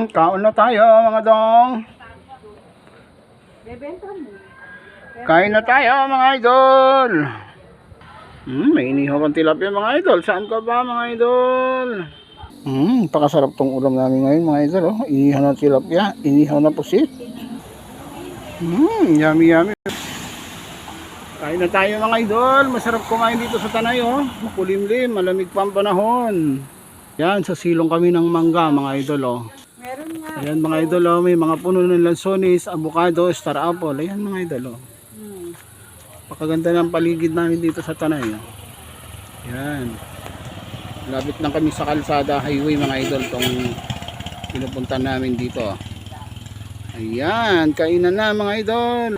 Kaon na tayo mga dong. Kain na tayo mga idol. May inihaw kang tilapia mga idol. Saan ka ba mga idol? Pakasarap tong ulam namin ngayon mga idol. Oh. Inihaw na tilapia, inihaw na pusit. Yummy yummy. Kain na tayo mga idol. Masarap kumain dito sa Tanay oh. Makulimlim, malamig pa ang panahon. Yan, sa silong kami ng mangga mga idol oh. Meron nga. Ayan mga idol oh, may mga puno ng lansones, avocado, star apple. Ayan mga idol oh. Pakaganda ng paligid namin dito sa Tanay oh. Ayan. Lapit lang kami sa kalsada highway mga idol tong pinupunta namin dito. Ayan, kainan na mga idol.